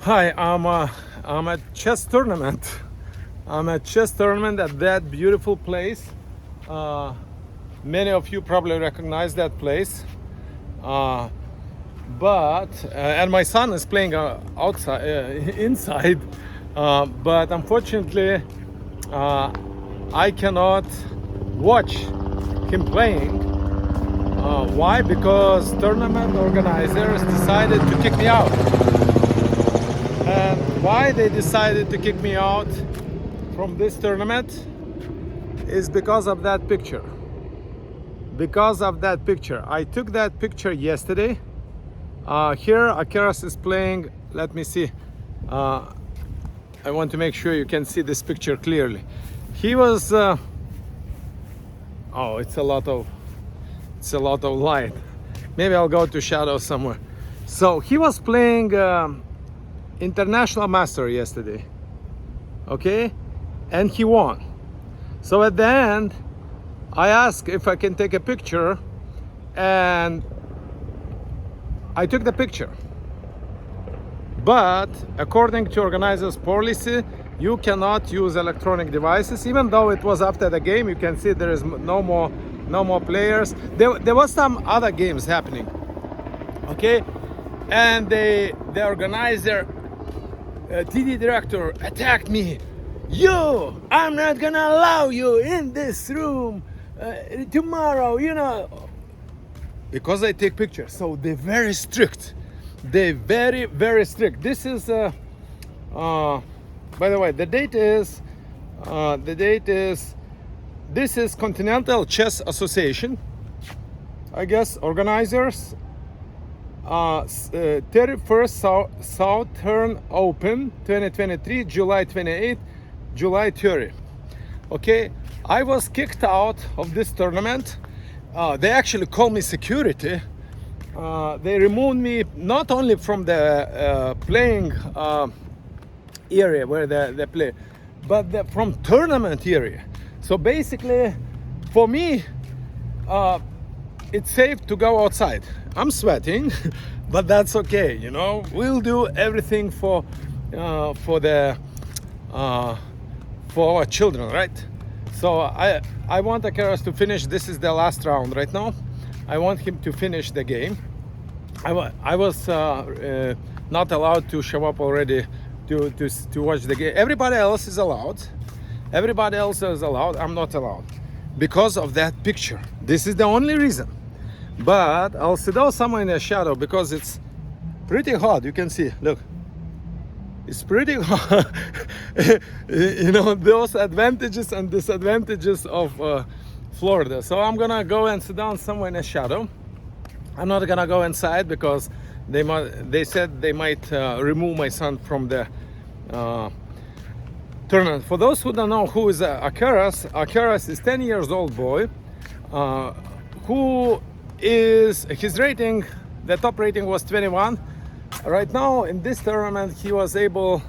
Hi, I'm at chess tournament. I'm at chess tournament at that beautiful place. Uh, Many of you probably recognize that place. Uh, and my son is playing outside, inside. But unfortunately, uh, I cannot watch him playing. Why? Because tournament organizers decided to kick me out. And why they decided to kick me out from this tournament is because of that picture. Because of that picture. I took that picture yesterday. Here, Akeras is playing. Let me see. I want to make sure you can see this picture clearly. He was. Oh, it's a lot of light. Maybe I'll go to shadow somewhere. So he was playing International Master yesterday. Okay, and he won. So at the end, I asked if I can take a picture, and I took the picture. But according to organizers' policy, you cannot use electronic devices. Even though it was after the game, you can see there is no more players. There was some other games happening. Okay, and the organizer, TD director, attacked me. You, I'm not gonna allow you in this room tomorrow, because I take pictures. So they're very strict. They're very, very strict. This is by the way, the date is this is Continental Chess Association, I guess, organizers, 31st Southern Open 2023, July 28, July 30. Okay, I was kicked out of this tournament. They actually called me security. They removed me not only from the playing area where they play, but from tournament area. So basically, for me, it's safe to go outside. I'm sweating, but that's okay. We'll do everything for our children, right? So I want Akeras to finish. This is the last round right now. I want him to finish the game. I was not allowed to show up already to watch the game. Everybody else is allowed. Everybody else is allowed. I'm not allowed because of that picture. This is the only reason. But I'll sit down somewhere in the shadow because it's pretty hot. You can see. Look. It's pretty hard. Those advantages and disadvantages of Florida. So I'm gonna go and sit down somewhere in a shadow. I'm not gonna go inside because they said they might remove my son from the tournament. For those who don't know who is Akeras is 10 years old boy who is his rating. The top rating was 21. Right now in this tournament he was able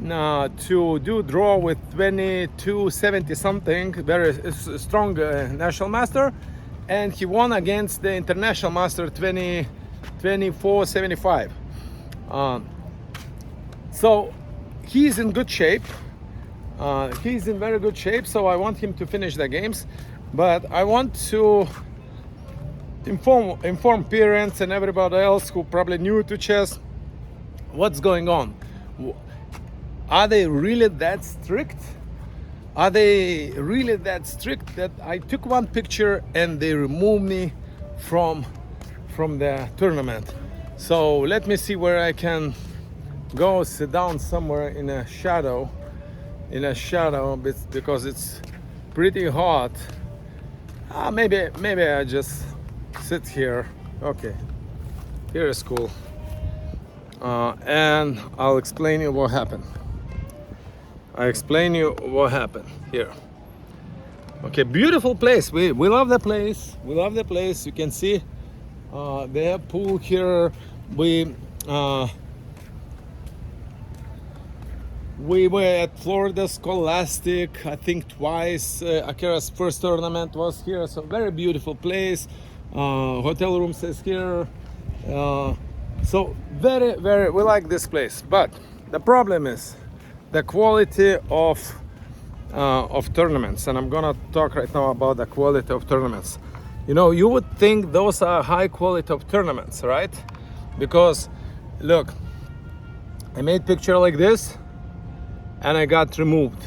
to do draw with 2270 something, very strong national master, and he won against the international master 2475. So he's in good shape. He's in very good shape, so I want him to finish the games, but I want to inform parents and everybody else who probably new to chess what's going on. Are they really that strict? Are they really that strict that I took one picture and they removed me from the tournament? So let me see where I can go sit down somewhere in a shadow because it's pretty hot. Maybe I just sit here. Okay, here is cool. And I'll explain you what happened. Here. Okay, beautiful place. We love the place. You can see they have pool here. We were at Florida Scholastic, I think twice. Akeras' first tournament was here, so very beautiful place. Hotel rooms is here. So very we like this place, but the problem is the quality of tournaments, and I'm gonna talk right now about the quality of tournaments. You know, you would think those are high quality of tournaments, right? Because look, I made picture like this and I got removed.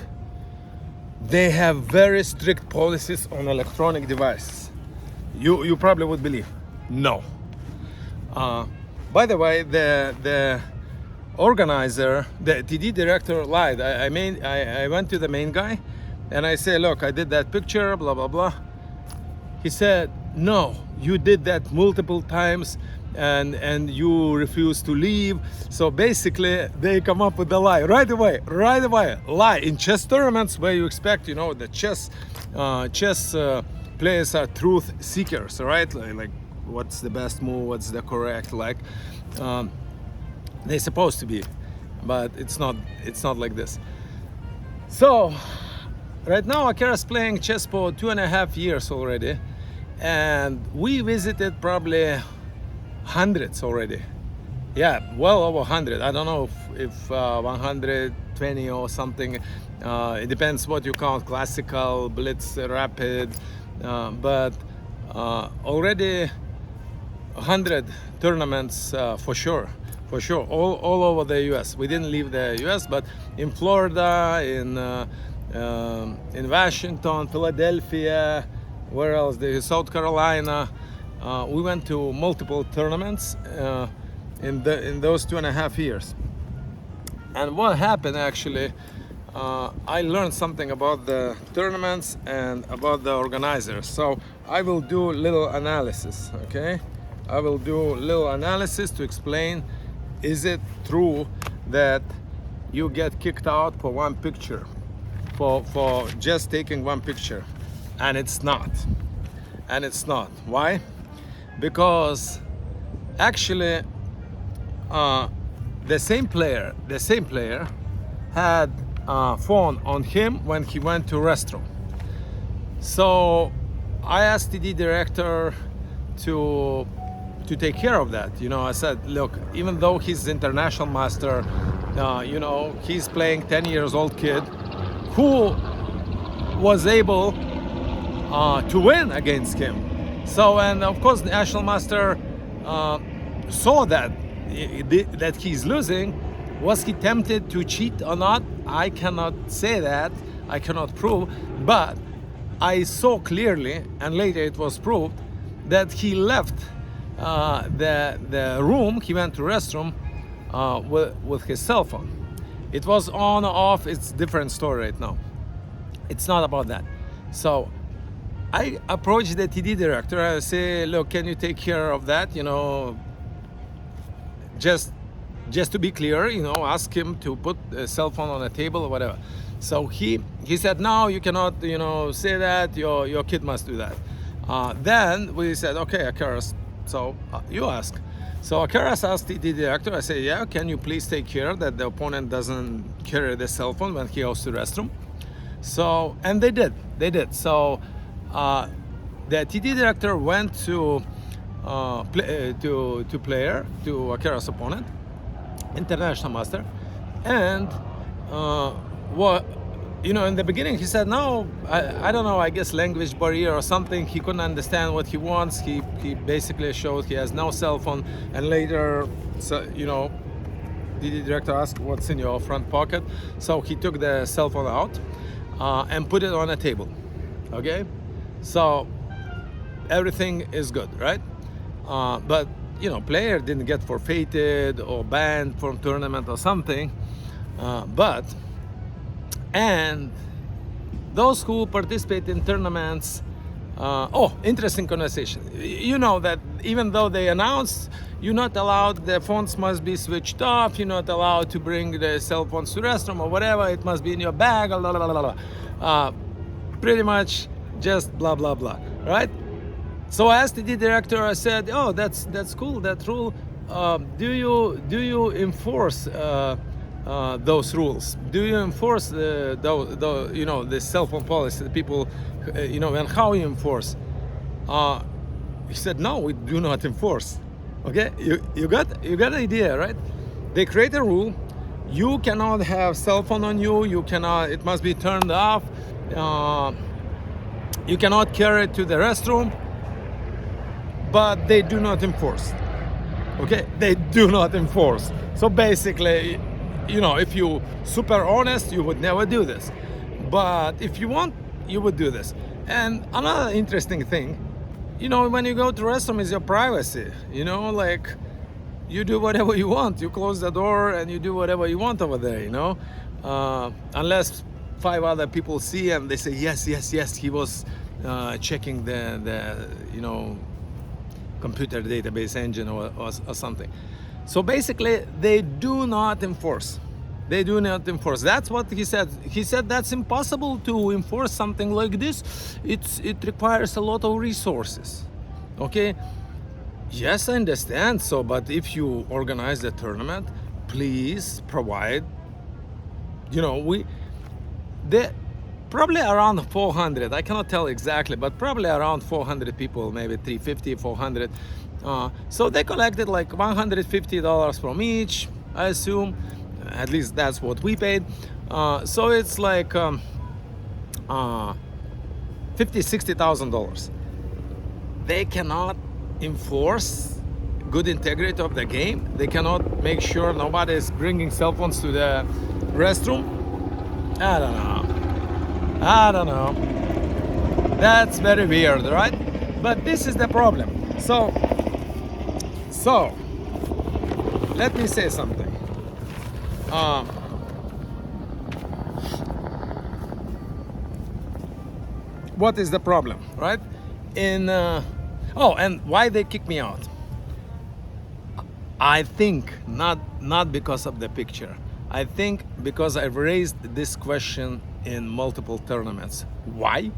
They have very strict policies on electronic devices. You probably would believe. No. By the way, the organizer, the TD director lied. I went to the main guy and I said, look, I did that picture, blah, blah, blah. He said, no, you did that multiple times and you refused to leave. So basically they come up with the lie right away, lie. In chess tournaments where you expect, you know, the chess players are truth seekers, right? Like what's the best move, what's the correct, like they're supposed to be, but it's not like this. So right now Akira's playing chess for 2.5 years already, and we visited probably hundreds already. Yeah, well over 100. I don't know if 120 or something. It depends what you count, classical, blitz, rapid, but already 100 tournaments for sure, all over the US. We didn't leave the US, but in Florida, in Washington, Philadelphia, where else? South Carolina. We went to multiple tournaments in those 2.5 years. And what happened actually, I learned something about the tournaments and about the organizers. So I will do little analysis, okay? I will do little analysis to explain, is it true that you get kicked out for one picture, for just taking one picture? And it's not. Why? Because actually the same player had phone on him when he went to restroom. So I asked TD director to take care of that. You know, I said, look, even though he's international master, you know, he's playing 10 years old kid who was able to win against him. So, and of course, the national master saw that he's losing. Was he tempted to cheat or not? I cannot say that. I cannot prove. But I saw clearly, and later it was proved, that he left the room. He went to restroom with his cell phone. It was on or off. It's a different story right now. It's not about that. So I approached the TD director. I say, look, can you take care of that? You know, just to be clear, you know, ask him to put a cell phone on a table or whatever. So he said, no, you cannot, you know, say that. Your kid must do that. Then we said, okay, Akaras, so you ask. So Akaras asked the director. I said, yeah, can you please take care that the opponent doesn't carry the cell phone when he goes to the restroom? So, and they did. So the TD director went to Akira's opponent, international master, and what, you know, in the beginning he said, no, I don't know, I guess language barrier or something. He couldn't understand what he wants. He basically showed he has no cell phone, and later, so, you know, the director asked, what's in your front pocket? So he took the cell phone out and put it on a table. Okay, so everything is good, right? But you know, player didn't get forfeited or banned from tournament or something. And those who participate in tournaments, interesting conversation. You know that even though they announced you're not allowed, the phones must be switched off, you're not allowed to bring the cell phones to restroom or whatever, it must be in your bag, blah, blah, blah, blah. Pretty much just blah, blah, blah, right? So I asked the director, I said, oh, that's cool, that rule. Do you enforce those rules? Do you enforce the cell phone policy, the people, and how you enforce? He said, no, we do not enforce. Okay, you got the idea, right? They create a rule. You cannot have cell phone on you. You cannot. It must be turned off. Uh, you cannot carry it to the restroom. But they do not enforce. Okay, they do not enforce. So basically, you know, if you super honest, you would never do this. But if you want, you would do this. And another interesting thing, you know, when you go to restroom is your privacy. You know, like you do whatever you want. You close the door and you do whatever you want over there. You know, unless 5 other people see and they say yes, yes, yes, he was checking the you know, computer database engine or something. So basically, they do not enforce. They do not enforce. That's what he said. He said that's impossible to enforce something like this. It requires a lot of resources. Okay. Yes, I understand. So, but if you organize the tournament, please provide. You know, the probably around 400. I cannot tell exactly, but probably around 400 people, maybe 350, 400. So they collected like $150 from each, I assume. At least that's what we paid. So it's like $50,000-$60,000. They cannot enforce good integrity of the game. They cannot make sure nobody is bringing cell phones to the restroom. I don't know. That's very weird, right? But this is the problem. So let me say something. What is the problem, right? And why they kicked me out? I think not because of the picture. I think because I've raised this question in multiple tournaments. Why?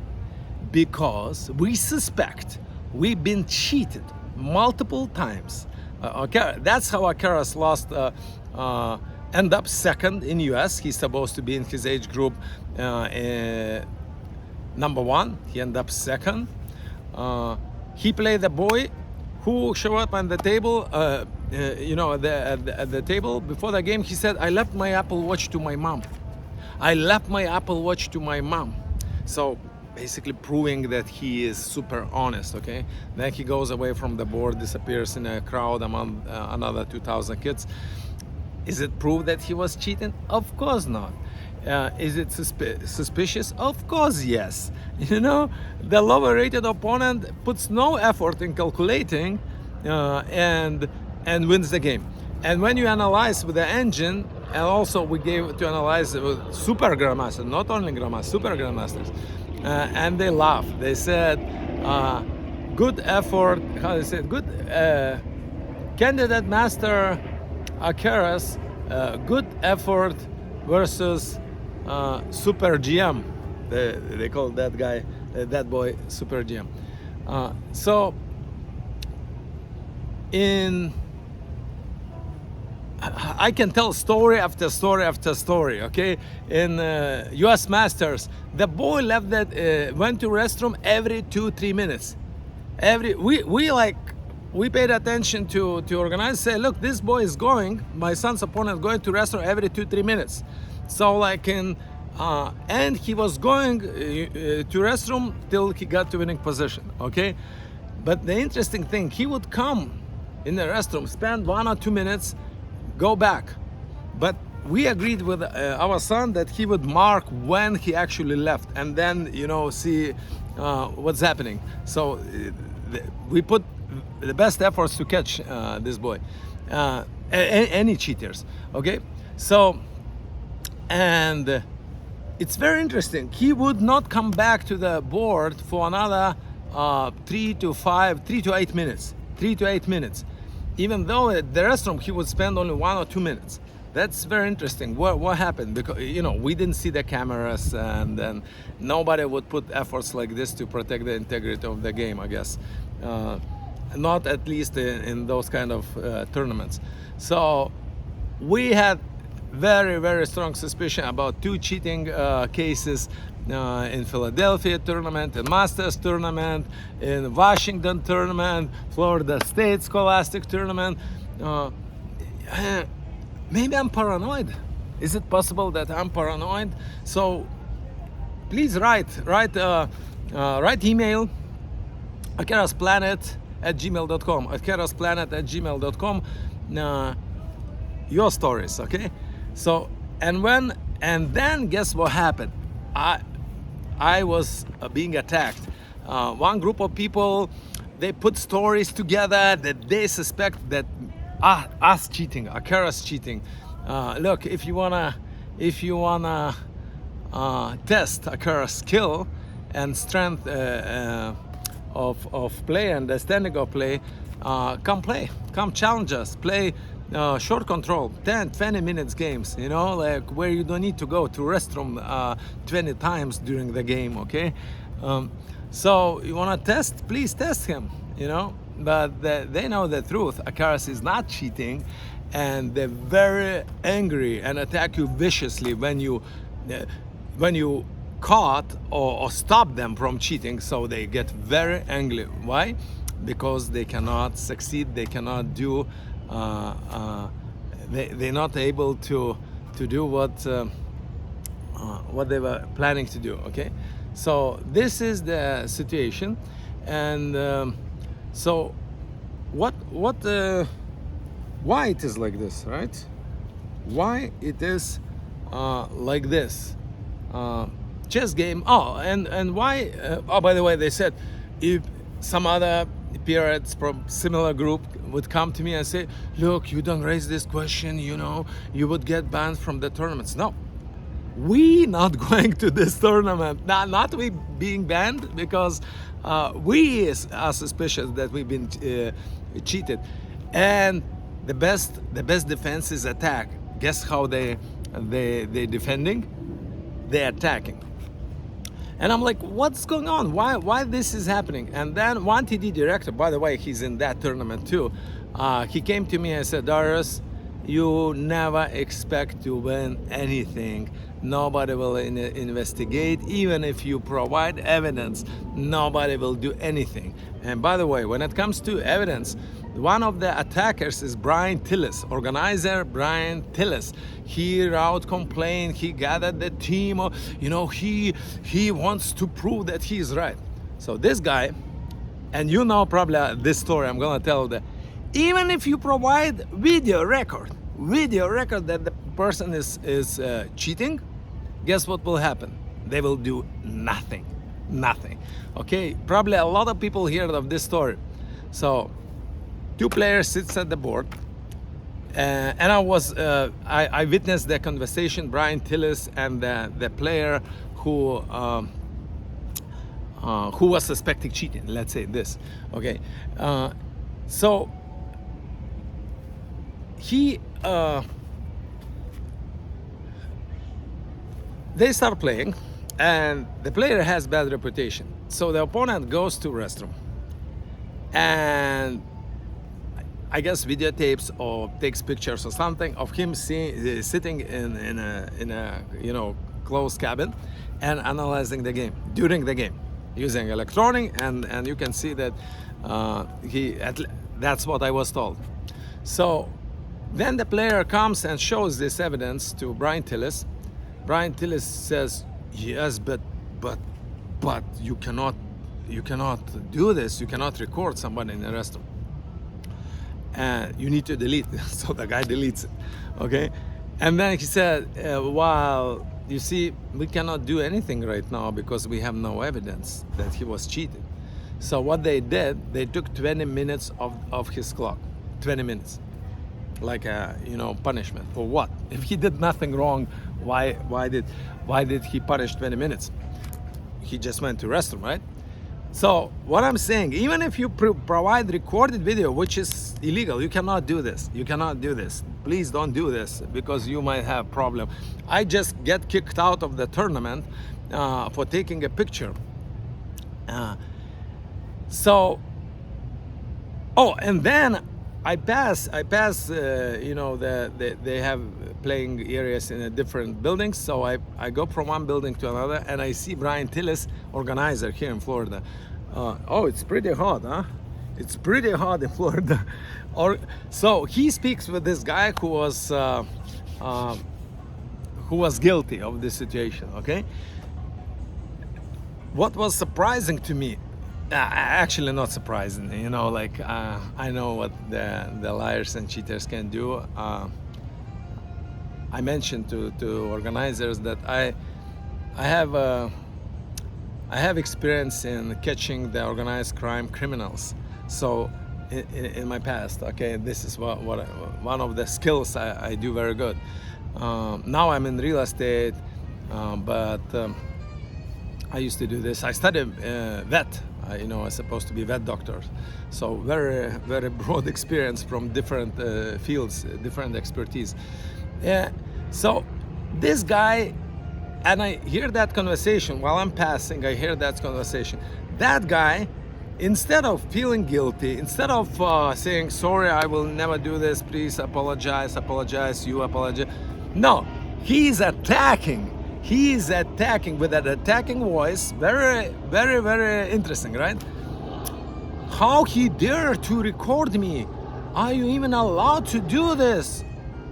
Because we suspect we've been cheated multiple times. Okay, that's how Alcaraz lost. End up second in US. He's supposed to be in his age group number 1. He ended up second. He played the boy who showed up on the table. You know, at the table before the game. He said, "I left my Apple Watch to my mom. I left my Apple Watch to my mom." So basically proving that he is super honest. Okay. Then he goes away from the board, disappears in a crowd among another 2,000 kids. Is it proof that he was cheating? Of course not. Is it suspicious? Of course, yes. You know, the lower rated opponent puts no effort in calculating and wins the game. And when you analyze with the engine, and also we gave to analyze with super grandmasters, not only grandmasters, super grandmasters, and they laughed. They said, good effort, how they said, good candidate master Alcaraz, good effort versus Super GM. They call that guy, that boy, Super GM. So I can tell story after story after story. Okay, in U.S. Masters, the boy left that went to restroom every 2-3 minutes. We paid attention to organize. Say, look, this boy is going. My son's opponent is going to restroom every 2-3 minutes. So like and he was going to restroom till he got to winning position. Okay, but the interesting thing, he would come in the restroom, spend 1 or 2 minutes, go back. But we agreed with our son that he would mark when he actually left, and then, you know, see what's happening. So we put the best efforts to catch this boy, any cheaters. Okay, so and it's very interesting. He would not come back to the board for another 3 to 8 minutes. 3 to 8 minutes. Even though at the restroom he would spend only 1 or 2 minutes. That's very interesting. What happened? Because, you know, we didn't see the cameras, and then nobody would put efforts like this to protect the integrity of the game, I guess. Not at least in those kind of tournaments. So we had very, very strong suspicion about 2 cheating cases in Philadelphia tournament, in Masters tournament, in Washington tournament, Florida State Scholastic tournament. Maybe I'm paranoid. Is it possible that I'm paranoid? So please write email akerasplanet@gmail.com, akerasplanet@gmail.com, your stories, okay? So and then guess what happened? I was being attacked. One group of people, they put stories together that they suspect that us cheating, Akera's cheating. Look, if you wanna test Akera's skill and strength of play, understanding of play, come challenge us, play short control, 10-20 minutes games, you know, like where you don't need to go to restroom 20 times during the game, okay? So you want to test, please test him, you know, but they know the truth. Akaras is not cheating, and they're very angry and attack you viciously when you caught or stop them from cheating. So they get very angry. Why? Because they cannot succeed, they cannot do, they're not able to do what they were planning to do, okay? So this is the situation. And so why it is like this, right? Why it is like this? Chess game. And why? By the way, they said if some other peers from similar group would come to me and say, "Look, you don't raise this question, you know, you would get banned from the tournaments." No, we not going to this tournament. Not we being banned because we are suspicious that we've been cheated. And the best defense is attack. Guess how they defending? They're attacking. And I'm like, what's going on? Why this is happening? And then one TD director, by the way, he's in that tournament too. He came to me and said, "Darius, you never expect to win anything. Nobody will investigate. Even if you provide evidence, nobody will do anything." And by the way, when it comes to evidence, one of the attackers is Brian Tillis, organizer Brian Tillis. He wrote complaint, he gathered the team, you know, he wants to prove that he is right. So this guy, and you know probably this story I'm gonna tell, that even if you provide video record that the person is cheating, guess what will happen? They will do nothing. Okay, probably a lot of people heard of this story. So two players sits at the board, and I witnessed the conversation, Brian Tillis and the player who was suspecting cheating, let's say this, okay? So they start playing, and the player has bad reputation. So the opponent goes to restroom, and I guess videotapes or takes pictures or something of him sitting in a you know, closed cabin and analyzing the game during the game using electronic, and you can see that that's what I was told. So then the player comes and shows this evidence to Brian Tillis. Brian Tillis says, "Yes, but you cannot do this. You cannot record somebody in the restroom. You need to delete." So the guy deletes it, okay? And then he said, "Well, you see, we cannot do anything right now because we have no evidence that he was cheated." So what they did, they took 20 minutes of his clock, 20 minutes, like a, you know, punishment for what? If he did nothing wrong, why did he punish 20 minutes? He just went to restroom, right? So what I'm saying, even if you provide recorded video, which is illegal, you cannot do this. You cannot do this. Please don't do this, because you might have problem. I just get kicked out of the tournament for taking a picture. And then I pass. You know, they have playing areas in different buildings. So I go from one building to another, and I see Brian Tillis, organizer here in Florida. Oh, it's pretty hot, huh? It's pretty hot in Florida. So he speaks with this guy who was guilty of this situation. Okay. What was surprising to me, actually not surprising, you know, like I know what the liars and cheaters can do. I mentioned to organizers that I have experience in catching the organized crime criminals. So in my past, okay, this is one of the skills I do very good. Now I'm in real estate, but I used to do this. I studied vet. You know, I'm supposed to be vet doctor. So very, very broad experience from different fields, different expertise. Yeah. So this guy, and I hear that conversation while I'm passing. I hear that conversation. That guy, instead of feeling guilty, instead of saying sorry, I will never do this. Please apologize. You apologize. No, he's attacking. He is attacking with an attacking voice. Very, very, very interesting, right? How he dared to record me? Are you even allowed to do this?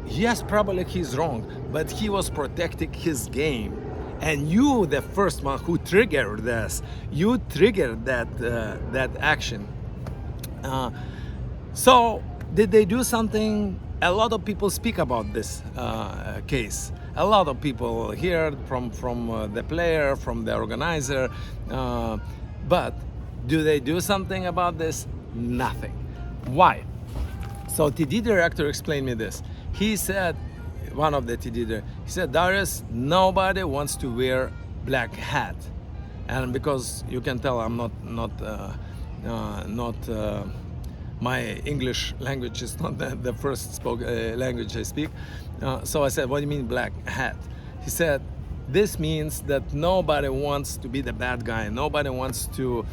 Yes, probably he's wrong, but he was protecting his game. And you, the first one who triggered this, you triggered that action. So did they do something? A lot of people speak about this case. A lot of people hear from the player, from the organizer, but do they do something about this? Nothing. Why? So TD director explained me this. He said, one of the TD directors, he said, Darius, nobody wants to wear black hat, and because you can tell I'm not my English language is not the first language I speak. So I said, what do you mean black hat? He said, this means that nobody wants to be the bad guy. Nobody wants to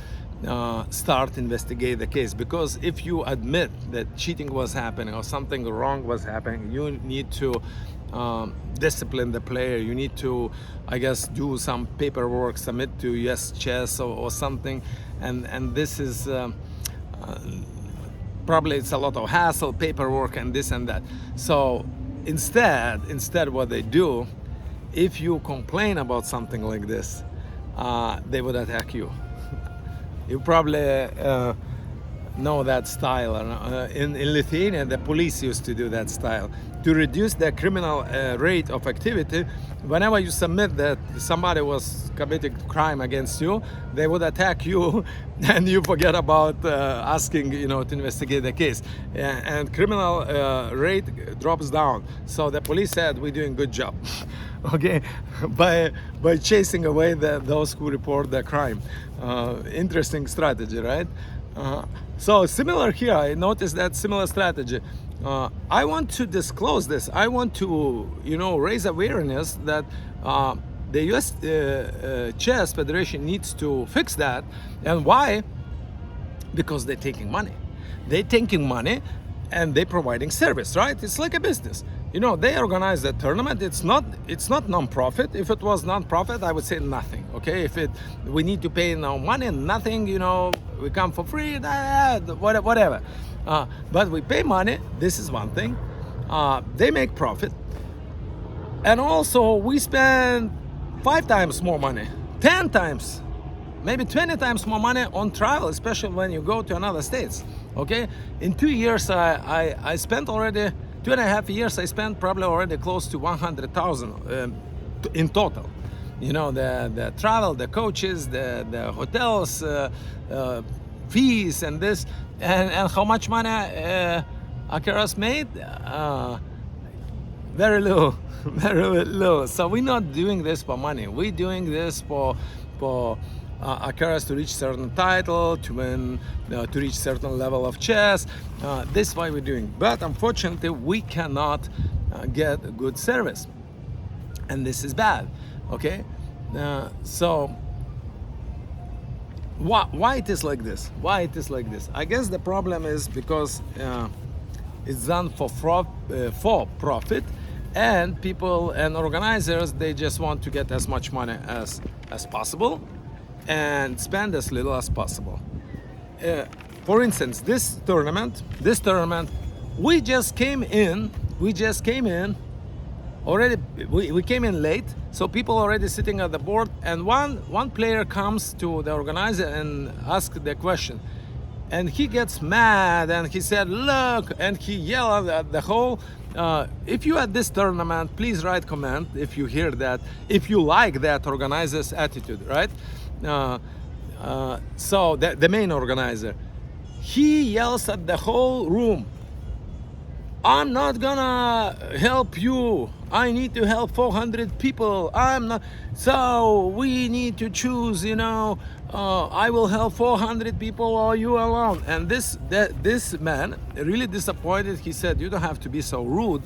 start investigate the case, because if you admit that cheating was happening or something wrong was happening, you need to discipline the player. You need to, I guess, do some paperwork, submit to US Chess or something, and this is probably it's a lot of hassle, paperwork, and this and that. So instead what they do, if you complain about something like this, they would attack you. You probably know that style. In Lithuania, the police used to do that style. To reduce the criminal rate of activity, whenever you submit that somebody was committing crime against you, they would attack you, and you forget about asking, to investigate the case. And criminal rate drops down. So the police said, we're doing a good job, okay, by chasing away those who report the crime. Interesting strategy, right? So similar here, I noticed that similar strategy. I want to disclose this. I want to, raise awareness that the U.S. Chess Federation needs to fix that. And why? Because they're taking money. They're taking money and they're providing service, right? It's like a business. They organize the tournament. It's not non-profit. If it was non-profit, I would say nothing. Okay, we need to pay no money, nothing. We come for free, whatever. But we pay money. This is one thing. They make profit, and also we spend 5 times more money, 10 times, maybe 20 times more money on travel, especially when you go to another states. Okay, in 2 years, I spent already. 2.5 years, I spent probably already close to 100,000 in total. The travel, the coaches, the hotels, fees, and this, and how much money Akeras made? Very little, very little. So we're not doing this for money. We're doing this for Akeras to reach certain title, to win, to reach certain level of chess. This is why we're doing. But unfortunately, we cannot get a good service, and this is bad. Okay, so why it is like this? Why it is like this? I guess the problem is because It's done for profit, and people and organizers, they just want to get as much money as possible and spend as little as possible. Uh, for instance, this tournament, we just came in already. We came in late, so people already sitting at the board, and one player comes to the organizer and asks the question, and he gets mad, and he said, look, and he yelled at the whole, if you at this tournament, please write comment if you hear that, if you like that organizer's attitude, right? So the main organizer, he yells at the whole room, I'm not gonna help you. I need to help 400 people. I'm not. So we need to choose. I will help 400 people or you alone. And this man really disappointed. He said, "You don't have to be so rude."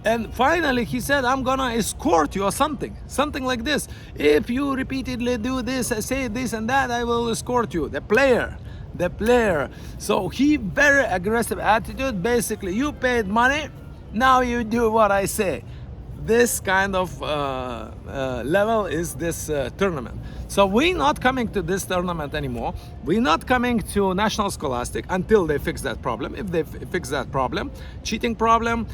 And finally, he said, "I'm gonna escort you or something like this. If you repeatedly do this, say this and that, I will escort you." The player. So he very aggressive attitude. Basically, you paid money, now you do what I say. This kind of level is this tournament. So we're not coming to this tournament anymore. We're not coming to National Scholastic until they fix that problem. If they fix that problem, cheating problem,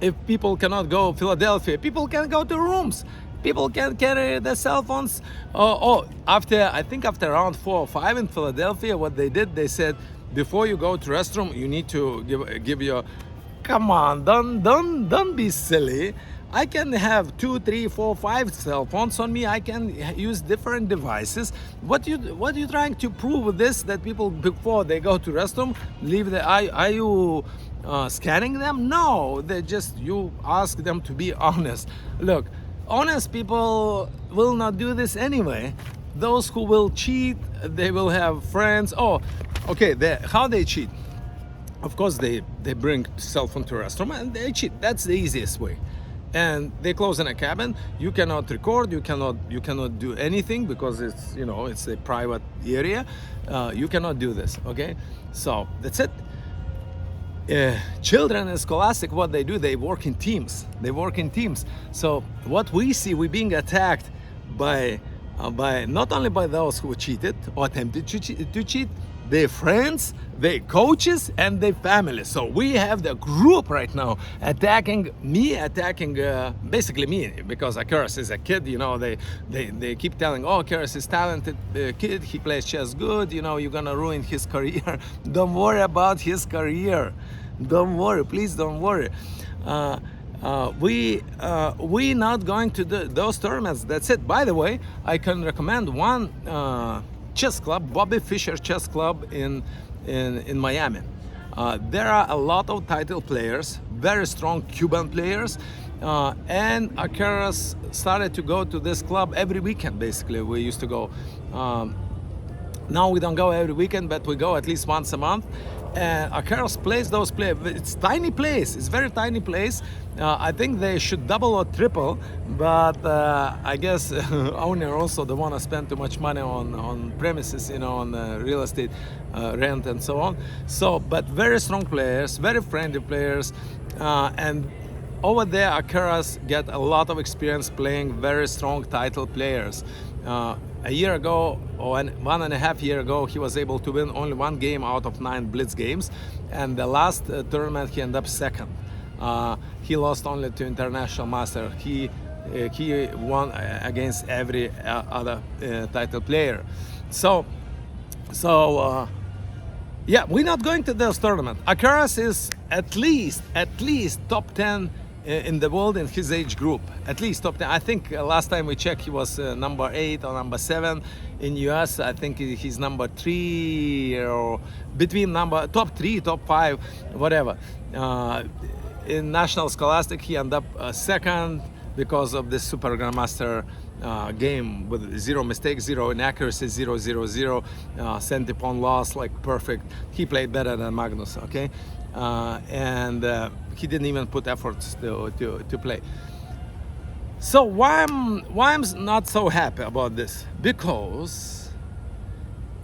if people cannot go Philadelphia, people can go to rooms. People can carry their cell phones. After round 4 or 5 in Philadelphia, what they did, they said, before you go to restroom, you need to give your. Come on, don't be silly. I can have 2, 3, 4, 5 cell phones on me. I can use different devices. What you trying to prove with this? That people before they go to restroom leave the. Are you scanning them? No, you ask them to be honest. Look. Honest people will not do this anyway. Those who will cheat, they will have friends. Oh, okay, how they cheat? Of course, they bring cell phone to a restaurant and they cheat. That's the easiest way. And they close in a cabin. You cannot record. You cannot do anything because it's a private area. You cannot do this. Okay, so that's it. Children in Scholastic, what they do, they work in teams. So what we see, we're being attacked by not only by those who cheated or attempted to cheat, their friends, their coaches, and their families. So we have the group right now attacking basically me, because Keras is a kid. They keep telling, oh, Keras is talented kid. He plays chess good. You're gonna ruin his career. Don't worry about his career. Don't worry, please don't worry. We not going to those tournaments. That's it. By the way, I can recommend one chess club, Bobby Fischer Chess Club in Miami. There are a lot of title players, very strong Cuban players, and Keras started to go to this club every weekend. Basically, we used to go. Now we don't go every weekend, but we go at least once a month. And Keras plays those players. It's tiny place. It's very tiny place. I think they should double or triple, but I guess owner also don't want to spend too much money on premises, on real estate rent and so on. So, but very strong players, very friendly players, and over there, Keras get a lot of experience playing very strong title players. A year ago, or 1.5 years ago, he was able to win only 1 game out of 9 Blitz games, and the last tournament he ended up second. He lost only to International Master. He won against every other title player. So yeah, we're not going to this tournament. Keras is at least top 10 in the world in his age group, at least top 10. I think last time we checked, he was number 8 or number 7 in US. I think he's number 3 or between top 3, top 5, whatever. In National Scholastic, he ended up second because of the Super Grandmaster game with 0 mistakes, 0 inaccuracy, 0-0-0, centi-pawn loss, like perfect. He played better than Magnus, okay? And he didn't even put efforts to play. So why I'm not so happy about this? Because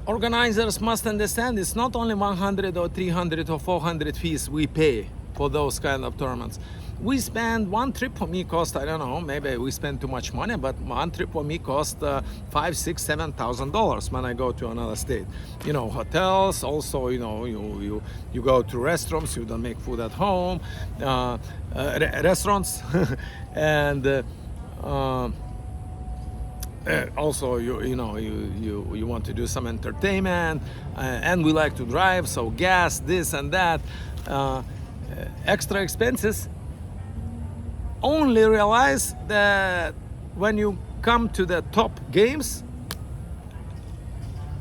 organizers must understand it's not only 100 or 300 or 400 fees we pay for those kind of tournaments. We spend one trip for me cost, I don't know, maybe we spend too much money, but one trip for me cost $5,000, $6,000, $7,000 when I go to another state. You know, hotels, also, you know, you go to restaurants, you don't make food at home, restaurants, and also you want to do some entertainment, and we like to drive, so gas, this and that, extra expenses. Only realize that when you come to the top games,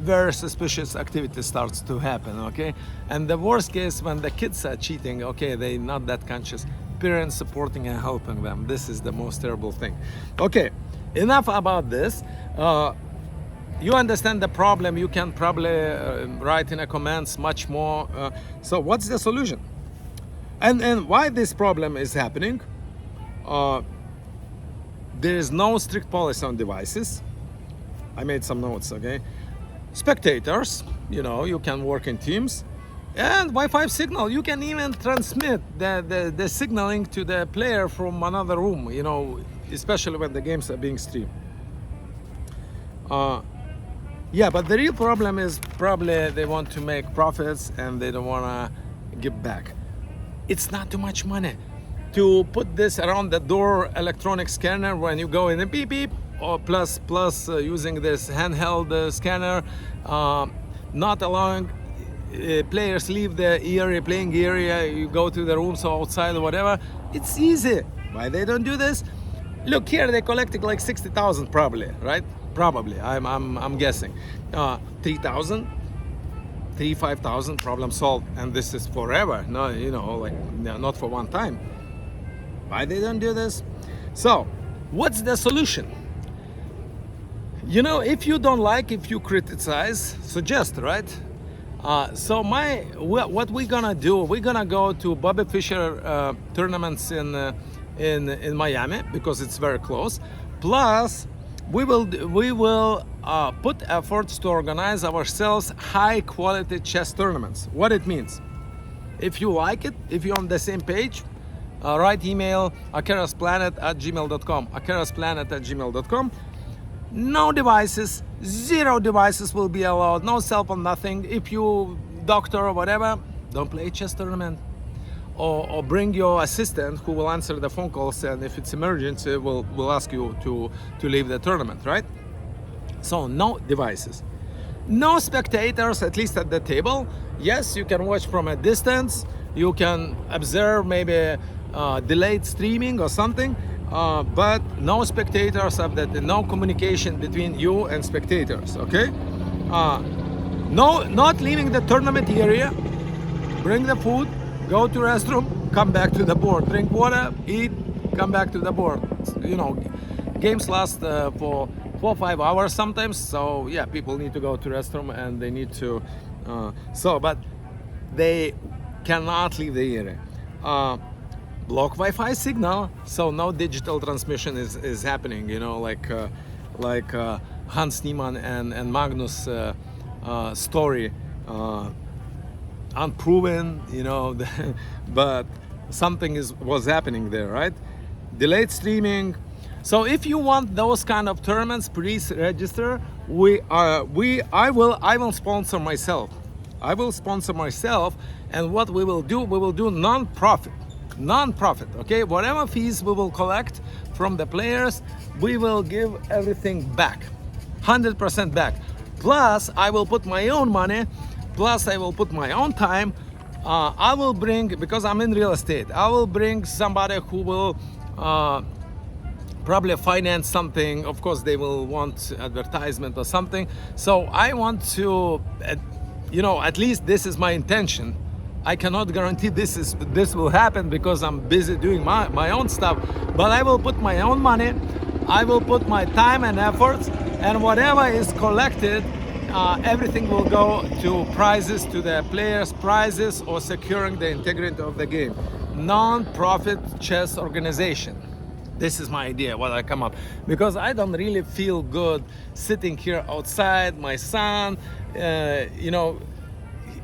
very suspicious activity starts to happen, okay? And the worst case, when the kids are cheating, okay, they're not that conscious, parents supporting and helping them, this is the most terrible thing. Okay, enough about this. You understand the problem, you can probably write in the comments much more. So what's the solution? And why this problem is happening? There is no strict policy on devices. I made some notes, okay? Spectators, you know, you can work in teams. And Wi-Fi signal, you can even transmit the signaling to the player from another room, you know, especially when the games are being streamed. Yeah, but the real problem is probably they want to make profits and they don't want to give back. It's not too much money to put this around the door electronic scanner when you go in a beep beep, or plus using this handheld scanner, not allowing players leave the area, playing area, you go to the rooms or outside or whatever. It's easy. Why they don't do this? Look here, they collected like 60,000 probably, right? Probably, I'm guessing. 3,000, 5,000, problem solved, and this is forever. No, you know, like not for one time. Why they don't do this? So, what's the solution? You know, if you don't like, if you criticize, suggest, right? So what we're gonna do? We're gonna go to Bobby Fischer tournaments in Miami because it's very close. Plus, we will put efforts to organize ourselves high quality chess tournaments. What it means? If you like it, if you're on the same page, write email akerasplanet@gmail.com. akerasplanet@gmail.com. No devices, 0 devices will be allowed, no cell phone, nothing. If you doctor or whatever, don't play chess tournament. Or bring your assistant who will answer the phone calls, and if it's emergency, we'll ask you to leave the tournament, right? So no devices. No spectators, at least at the table. Yes, you can watch from a distance. You can observe maybe delayed streaming or something, but no spectators, no communication between you and spectators, okay? No, not leaving the tournament area. Bring the food, go to restroom, come back to the board, drink water, eat, come back to the board. You know, games last for 4 or 5 hours sometimes, so yeah, people need to go to restroom and they need to, but they cannot leave the area. Block Wi-Fi signal, so no digital transmission is happening, you know, like Hans Niemann and Magnus story, unproven, you know, but something was happening there, right? Delayed streaming. So if you want those kind of tournaments, please register. I will sponsor myself. I will sponsor myself, and what we will do non-profit, okay? Whatever fees we will collect from the players, we will give everything back, 100% back. Plus, I will put my own money, plus I will put my own time. I will bring, because I'm in real estate, I will bring somebody who will probably finance something. Of course, they will want advertisement or something. So I want to, you know, at least this is my intention. I cannot guarantee this will happen because I'm busy doing my own stuff, but I will put my own money, I will put my time and efforts, and whatever is collected, everything will go to prizes, to the players' prizes, or securing the integrity of the game. Non-profit chess organization. This is my idea, what I come up, because I don't really feel good sitting here outside. My son, you know,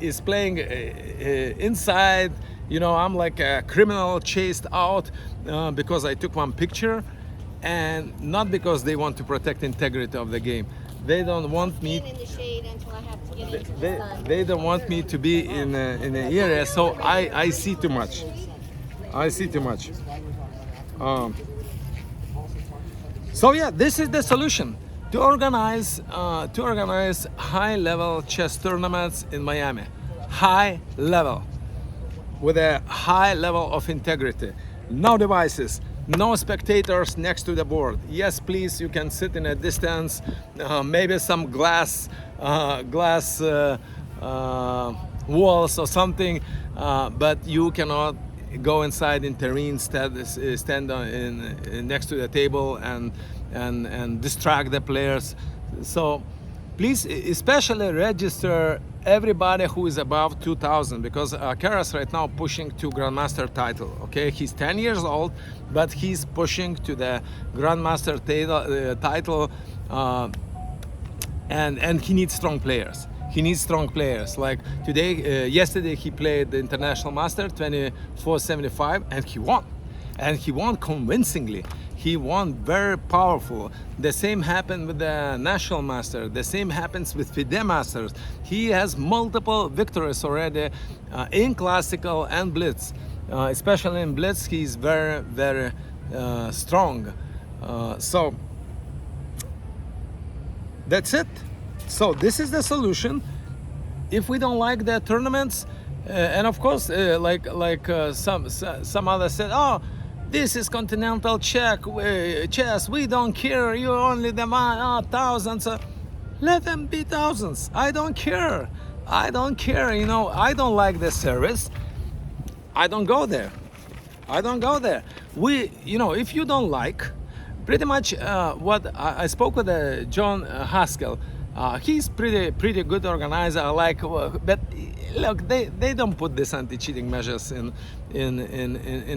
is playing inside. You know, I'm like a criminal chased out because I took one picture, and not because they want to protect integrity of the game. They don't want me. In the shade until I have to get into the They, sun. they don't want me to be in an area, so I see too much. I see too much. So yeah, this is the solution to organize high-level chess tournaments in Miami. High level, with a high level of integrity. No devices, no spectators next to the board. Yes, please, you can sit in a distance, maybe some glass walls or something, but you cannot go inside in terrain, stand next to the table and distract the players. So please, especially register everybody who is above 2000, because Keras right now pushing to Grandmaster title. Okay, he's 10 years old, but he's pushing to the Grandmaster title, and he needs strong players. He needs strong players. Like today, yesterday he played the International Master 2475 and he won. And he won convincingly. He won very powerful. The same happened with the National Master. The same happens with FIDE Masters. He has multiple victories already in Classical and Blitz. Especially in Blitz, he's very, very strong. So that's it. So this is the solution. If we don't like the tournaments, and of course, some others said, oh, this is continental chess. We don't care. You only demand thousands. Let them be thousands. I don't care. I don't care. You know, I don't like the service. I don't go there. I don't go there. You know, if you don't like, pretty much what I spoke with John Haskell. He's pretty good organizer. But look, they don't put this anti-cheating measures in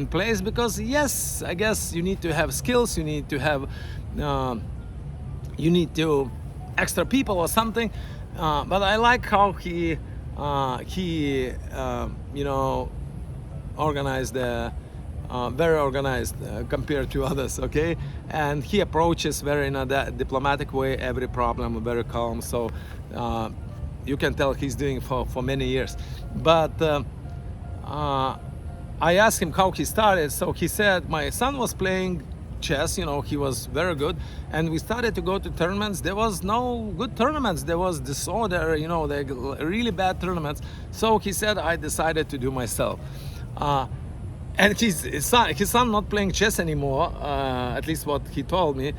place because yes, I guess you need to have skills. You need to have extra people or something. But I like how he you know, organized very organized compared to others, okay? And he approaches very in a diplomatic way every problem, very calm. So you can tell he's doing for many years. But I asked him how he started. So he said, my son was playing chess, you know, he was very good, and we started to go to tournaments. There was no good tournaments. There was disorder, you know, they really bad tournaments. So he said, I decided to do myself. And his son not playing chess anymore, at least what he told me.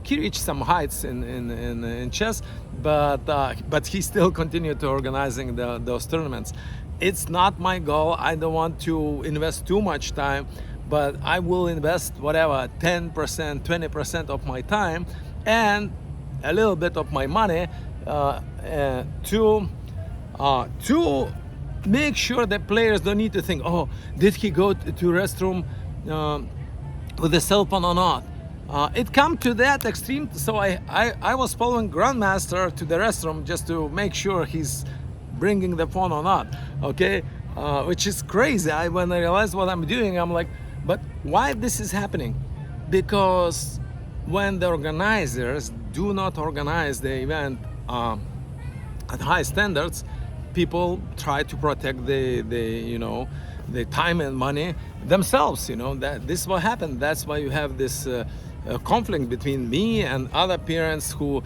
He reached some heights in chess, but he still continued to organizing those tournaments. It's not my goal. I don't want to invest too much time, but I will invest whatever 10%, 20% of my time and a little bit of my money to make sure that players don't need to think, oh, did he go to restroom with a cell phone or not? It come to that extreme, so I was following Grandmaster to the restroom just to make sure he's bringing the phone or not, okay? Which is crazy. When I realized what I'm doing, I'm like, but why this is happening? Because when the organizers do not organize the event at high standards, people try to protect the time and money themselves. You know, that this is what happened. That's why you have this conflict between me and other parents who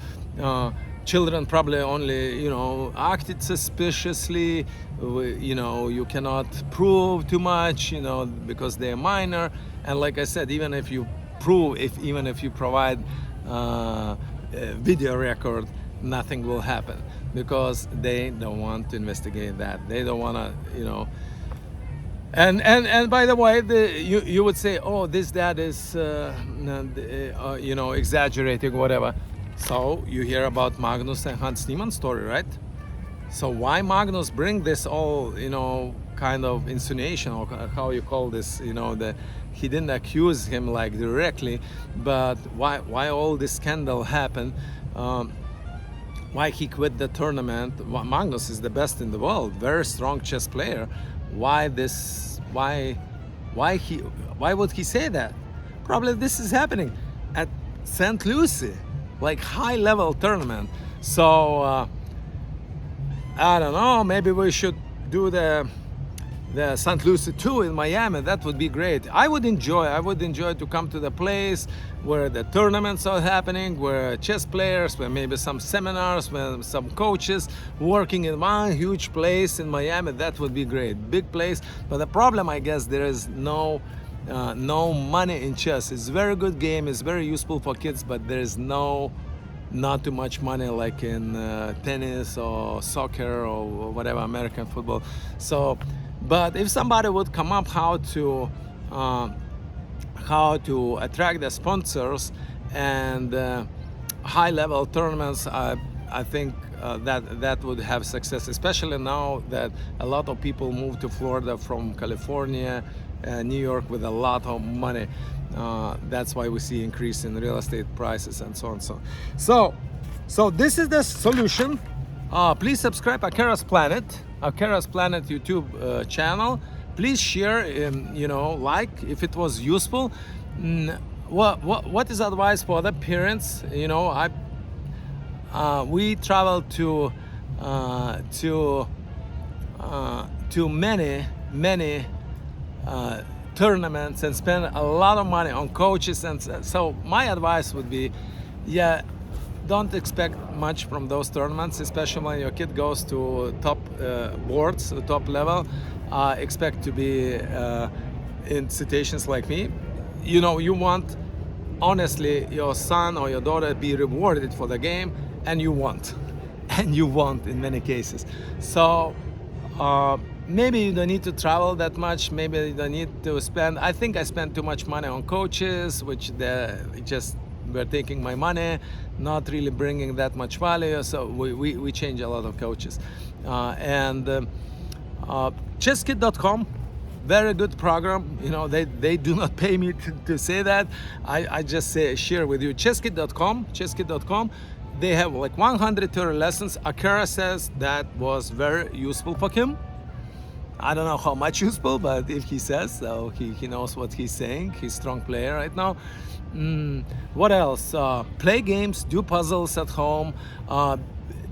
children probably only, you know, acted suspiciously. You know, you cannot prove too much, you know, because they're minor. And like I said, even if you prove, even if you provide a video record, nothing will happen because they don't want to investigate that. They don't want to, you know. And by the way, you would say, oh, this dad is you know, exaggerating, whatever. So you hear about Magnus and Hans Niemann story, right? So why Magnus bring this all, you know, kind of insinuation, or how you call this, he didn't accuse him like directly, but why all this scandal happened, why he quit the tournament. Magnus is the best in the world, very strong chess player. Why would he say that? Probably this is happening at St. Lucie, like high level tournament. So I don't know, maybe we should do the St. Lucie 2 in Miami. That would be great. I would enjoy to come to the place where the tournaments are happening, where chess players, where maybe some seminars, where some coaches working in one huge place in Miami. That would be great. Big place. But the problem, I guess, there is no money in chess. It's a very good game. It's very useful for kids, but there is not too much money like in tennis or soccer or whatever, American football. So, but if somebody would come up how to attract the sponsors and high level tournaments, I think that would have success, especially now that a lot of people move to Florida from California, New York with a lot of money. That's why we see increase in real estate prices and so on. So this is the solution. Please subscribe Akera's Planet YouTube channel. Please share, like if it was useful. What is advice for other parents? We travel to many tournaments and spend a lot of money on coaches, and so my advice would be, don't expect much from those tournaments, especially when your kid goes to top boards, top level. Expect to be in situations like me. You want, honestly, your son or your daughter be rewarded for the game, and you want in many cases. So maybe you don't need to travel that much. Maybe you don't need to spend. I think I spent too much money on coaches, which just were taking my money, not really bringing that much value. So we change a lot of coaches. ChessKid.com, very good program. They do not pay me to say that. I just share with you. ChessKid.com. They have like 130 lessons. Akera says that was very useful for him. I don't know how much useful, but if he says so, he knows what he's saying. He's a strong player right now. What else? Play games, do puzzles at home,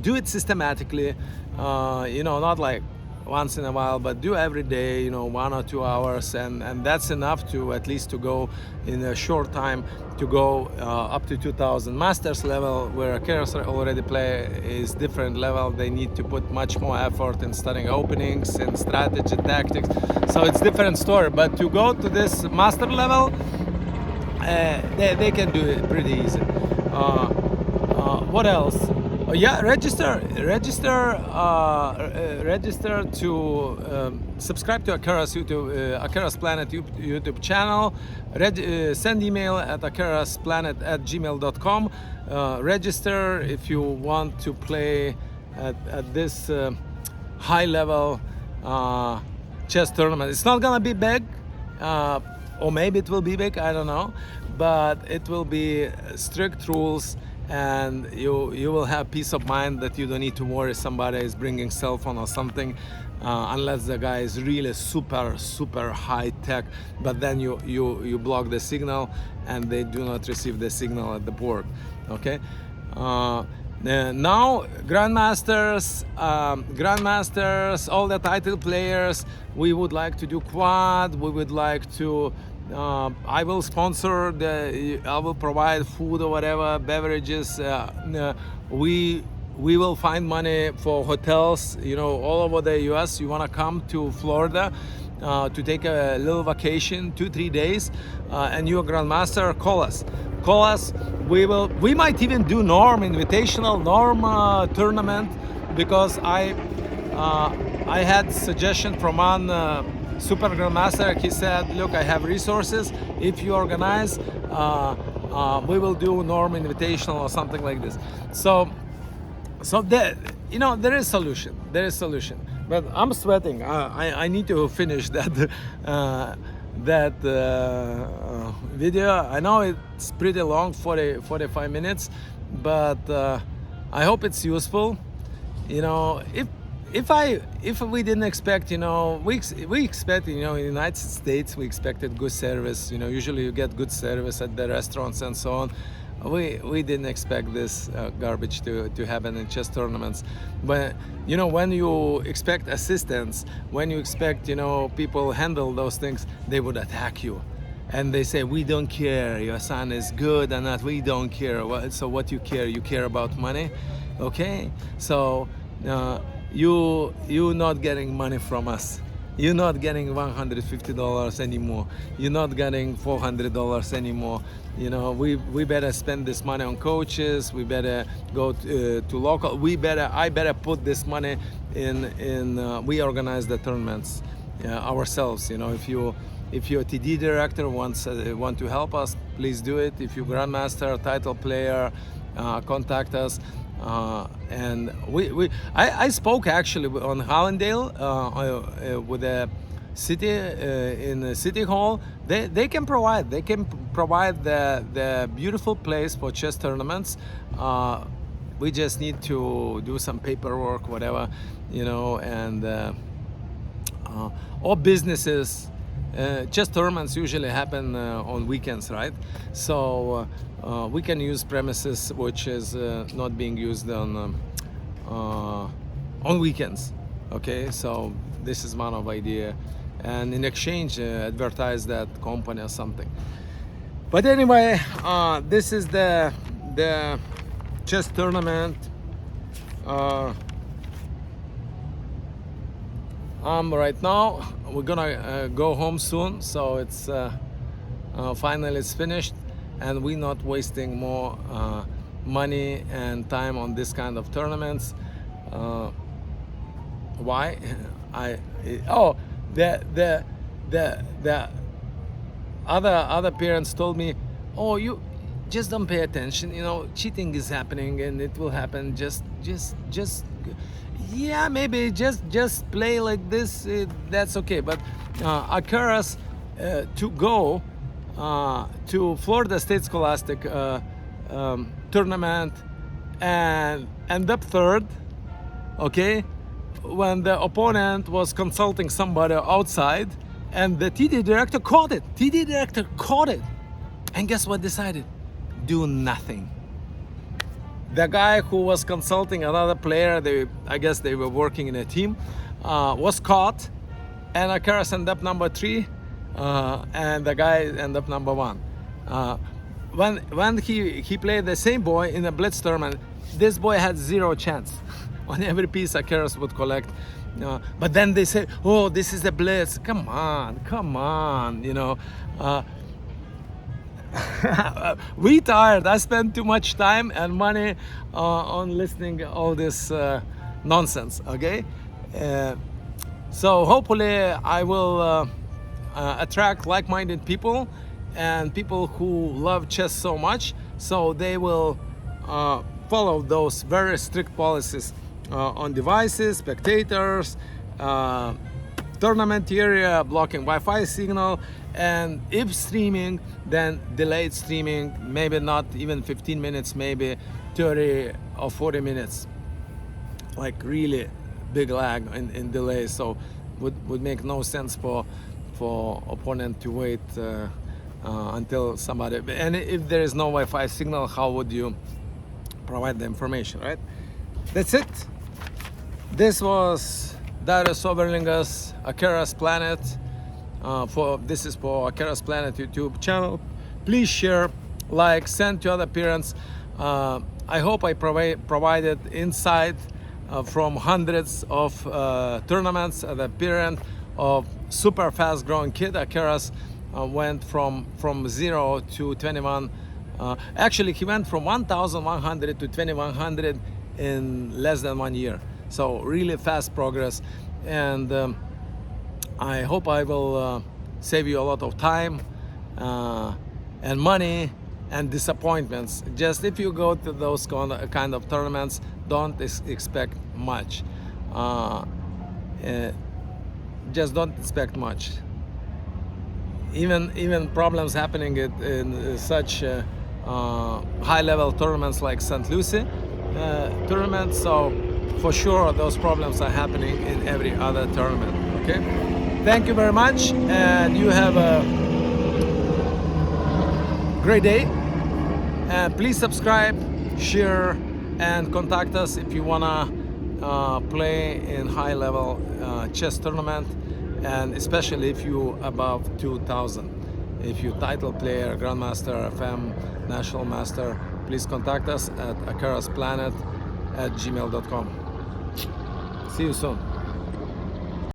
do it systematically. Not like once in a while, but do every day, 1 or 2 hours, and that's enough to at least to go in a short time to go up to 2000. Masters level, where Akera's already play, is different level. They need to put much more effort in studying openings and strategy, tactics. So it's different story. But to go to this master level, they can do it pretty easy. What else? Register to subscribe to Akera's Planet YouTube channel. Send email at akerasplanet@gmail.com. Register if you want to play at this high level chess tournament. It's not gonna be big, or maybe it will be big, I don't know, but it will be strict rules. And you will have peace of mind that you don't need to worry somebody is bringing cell phone or something, unless the guy is really super high tech, but then you block the signal and they do not receive the signal at the board. Okay, now grandmasters, all the title players, we would like to do quad. We would like to I will sponsor I will provide food or whatever, beverages. We will find money for hotels, all over the US. You want to come to Florida to take a little vacation, 2-3 days, and you're a grandmaster, call us. We might even do Norm Invitational, Norm tournament, because I had suggestion from one Super Grandmaster. He said, look, I have resources. If you organize, we will do Norm Invitational or something like this. So there is solution. But I'm sweating. I need to finish that video. I know it's pretty long, 45 minutes, but I hope it's useful. You know, if we didn't expect, you know, we expect, you know, in the United States we expected good service. You know, usually you get good service at the restaurants and so on. We didn't expect this garbage to happen in chess tournaments. But you know, when you expect assistance, when you expect, you know, people handle those things, they would attack you. And they say, we don't care, your son is good or not, we don't care. So what you care? You care about money? Okay, so you not getting money from us. You're not getting $150 anymore. You're not getting $400 anymore. You know, we better spend this money on coaches. We better go to local. I better put this money in. We organize the tournaments ourselves. You know, if your TD director want to help us, please do it. If you're grandmaster, title player, contact us. And I spoke actually on Hallandale with the city in the city hall. They can provide the beautiful place for chess tournaments. We just need to do some paperwork, whatever, you know, and all businesses. Chess tournaments usually happen on weekends, right? So we can use premises which is not being used on weekends. Okay, so this is one of idea, and in exchange advertise that company or something. But anyway, this is the chess tournament. Right now we're gonna go home soon, so it's finally it's finished, and we're not wasting more money and time on this kind of tournaments. Why? The other parents told me, oh, you just don't pay attention, you know, cheating is happening and it will happen, just yeah, maybe just play like this, that's okay. But Alcaraz to go to Florida State Scholastic tournament and end up third, okay, when the opponent was consulting somebody outside, and the TD director caught it. And guess what decided? Do nothing. The guy who was consulting another player, I guess they were working in a team, was caught, and Alcaraz ended up number 3, and the guy ended up number 1. When he played the same boy in a blitz tournament, this boy had 0 chance. On every piece Alcaraz would collect. But then they say, oh, this is a blitz. Come on, you know. We tired. I spent too much time and money on listening all this nonsense, okay? So hopefully I will attract like-minded people and people who love chess so much, so they will follow those very strict policies on devices, spectators, tournament area, blocking Wi-Fi signal, and if streaming, then delayed streaming, maybe not even 15 minutes, maybe 30 or 40 minutes, like really big lag in delay. So would make no sense for opponent to wait until somebody, and if there is no Wi-Fi signal, how would you provide the information, right? That's it. This was Darius Oberlingas, Alcaraz Planet. This is for Alcaraz Planet YouTube channel. Please share, like, send to other parents. I hope I provided insight from hundreds of tournaments. The parent of super fast growing kid, Alcaraz went from 0 to 21. Actually, he went from 1,100 to 2,100 in less than 1 year. So really fast progress, and I hope I will save you a lot of time and money and disappointments. Just if you go to those kind of tournaments, don't expect much. just don't expect much. Even problems happening in such high-level tournaments like St. Lucie tournament. So for sure, those problems are happening in every other tournament. Okay. Thank you very much, and you have a great day. And please subscribe, share, and contact us if you wanna play in high-level chess tournament, and especially if you above 2,000. If you title player, grandmaster, FM, national master, please contact us at akarasplanet@gmail.com. See you soon.